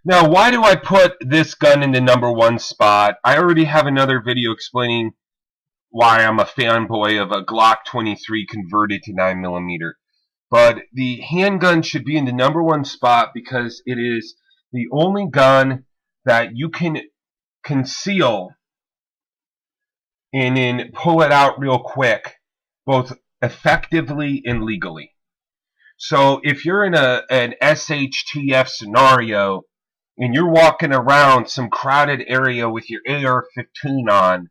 Now, why do I put this gun in the #1 spot? I already have another video explaining why I'm a fanboy of a Glock 23 converted to 9mm. But the handgun should be in the #1 spot because it is the only gun that you can conceal and then pull it out real quick, both effectively and legally. So if you're in an SHTF scenario and you're walking around some crowded area with your AR-15 on,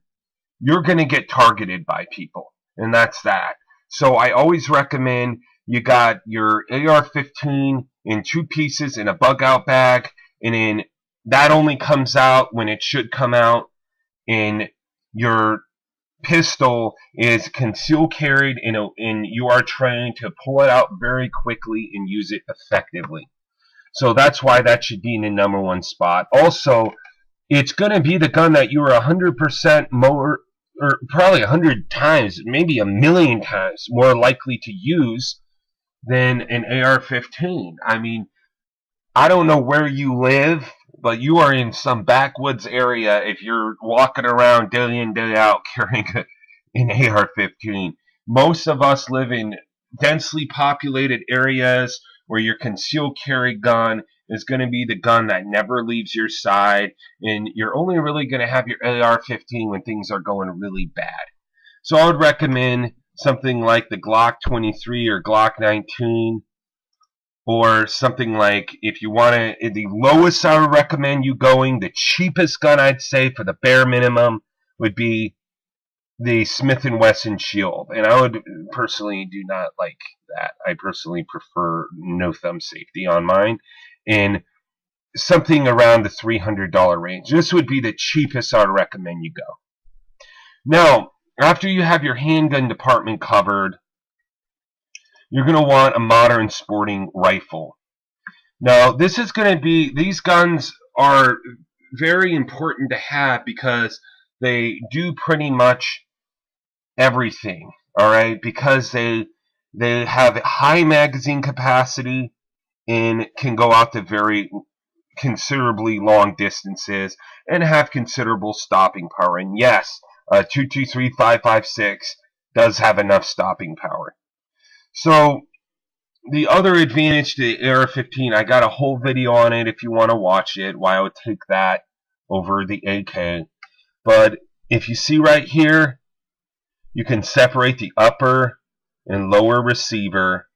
you're going to get targeted by people, and that's that. So I always recommend you got your AR-15 in 2 pieces in a bug-out bag, and then that only comes out when it should come out, and your pistol is concealed carried, and you are trained to pull it out very quickly and use it effectively. So that's why that should be in the #1 spot. Also, it's going to be the gun that you are 100% more, or probably 100 times, maybe a million times more likely to use than an AR-15. I mean, I don't know where you live, but you are in some backwoods area if you're walking around day in, day out carrying an AR-15. Most of us live in densely populated areas where your concealed carry gun is going to be the gun that never leaves your side, and you're only really going to have your AR-15 when things are going really bad. So I would recommend something like the Glock 23 or Glock 19, or something like, if you want to, the lowest I would recommend you going, the cheapest gun I'd say for the bare minimum would be the Smith & Wesson Shield. And I would personally do not like that. I personally prefer no thumb safety on mine, and something around the $300 range. This would be the cheapest I would recommend you go. Now, after you have your handgun department covered, you're going to want a modern sporting rifle. Now, this is going to be, these guns are very important to have because they do pretty much everything, all right? Because they have high magazine capacity and can go out to very considerably long distances and have considerable stopping power. And yes, 223 556 does have enough stopping power. So the other advantage to the AR-15, I got a whole video on it if you want to watch it, why I would take that over the AK. But if you see right here, you can separate the upper and lower receiver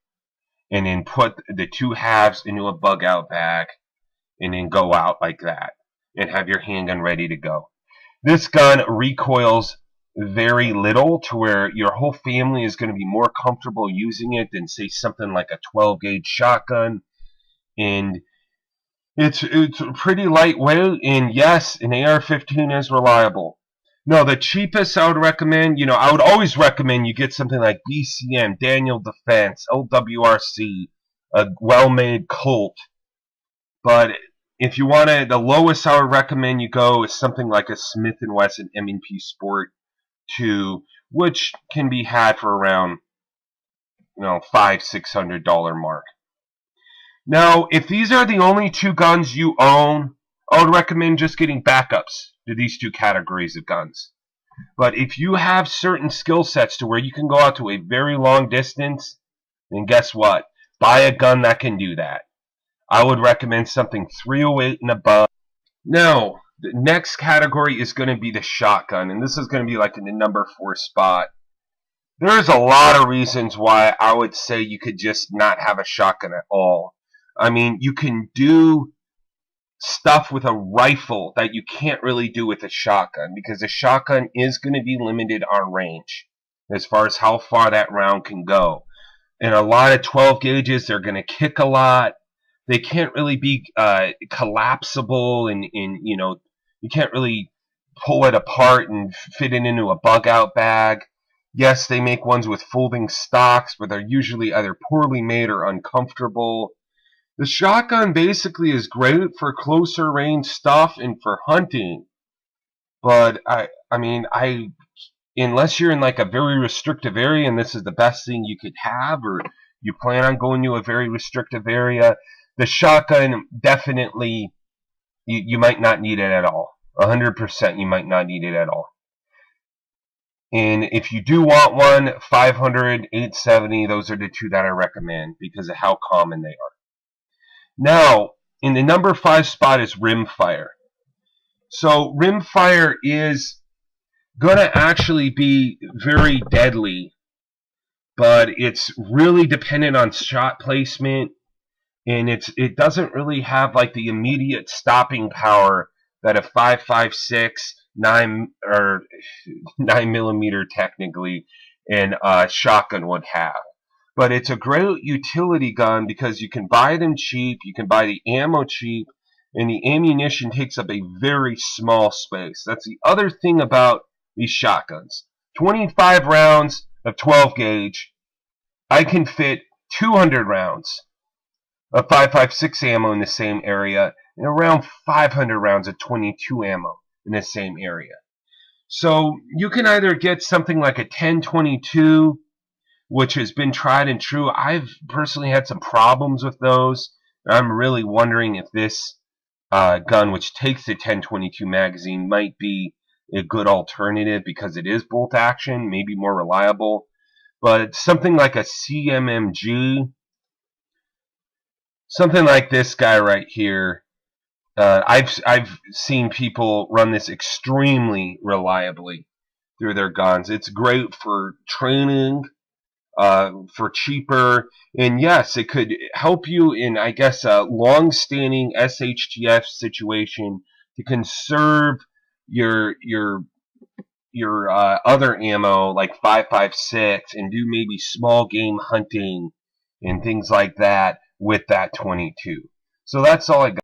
and then put the 2 halves into a bug-out bag and then go out like that and have your handgun ready to go. This gun recoils very little to where your whole family is going to be more comfortable using it than, say, something like a 12-gauge shotgun. And it's pretty lightweight, and yes, an AR-15 is reliable. No, the cheapest I would recommend, I would always recommend you get something like BCM, Daniel Defense, LWRC, a well-made Colt. But if you want to, the lowest I would recommend you go is something like a Smith & Wesson M&P Sport 2, which can be had for around, $500-600 mark. Now, if these are the only 2 guns you own, I would recommend just getting backups to these 2 categories of guns. But if you have certain skill sets to where you can go out to a very long distance, then guess what? Buy a gun that can do that. I would recommend something 308 and above. Now, the next category is going to be the shotgun, and this is going to be like in the #4 spot. There's a lot of reasons why I would say you could just not have a shotgun at all. I mean, you can do stuff with a rifle that you can't really do with a shotgun, because a shotgun is going to be limited on range as far as how far that round can go. And a lot of 12 gauges, they're going to kick a lot. They can't really be collapsible, and you can't really pull it apart and fit it into a bug-out bag. Yes, they make ones with folding stocks, but they're usually either poorly made or uncomfortable. The shotgun basically is great for closer range stuff and for hunting. But unless you're in like a very restrictive area and this is the best thing you could have, or you plan on going to a very restrictive area, the shotgun definitely you might not need it at all. 100% you might not need it at all. And if you do want one, 500, 870, those are the two that I recommend because of how common they are. Now, in the number 5 spot is rimfire. So rimfire is going to actually be very deadly, but it's really dependent on shot placement, and it doesn't really have like the immediate stopping power that a 5.56 9mm technically and shotgun would have. But it's a great utility gun because you can buy them cheap, you can buy the ammo cheap, and the ammunition takes up a very small space. That's the other thing about these shotguns. 25 rounds of 12 gauge, I can fit 200 rounds of 5.56 ammo in the same area and around 500 rounds of 22 ammo in the same area. So you can either get something like a 1022, which has been tried and true. I've personally had some problems with those. I'm really wondering if this gun, which takes the 1022 magazine, might be a good alternative because it is bolt action, maybe more reliable. But something like a CMMG, something like this guy right here, I've seen people run this extremely reliably through their guns. It's great for training, for cheaper, and yes, it could help you in, I guess, a long-standing SHTF situation to conserve your other ammo like 5.56 and do maybe small game hunting and things like that with that 22. So that's all I got.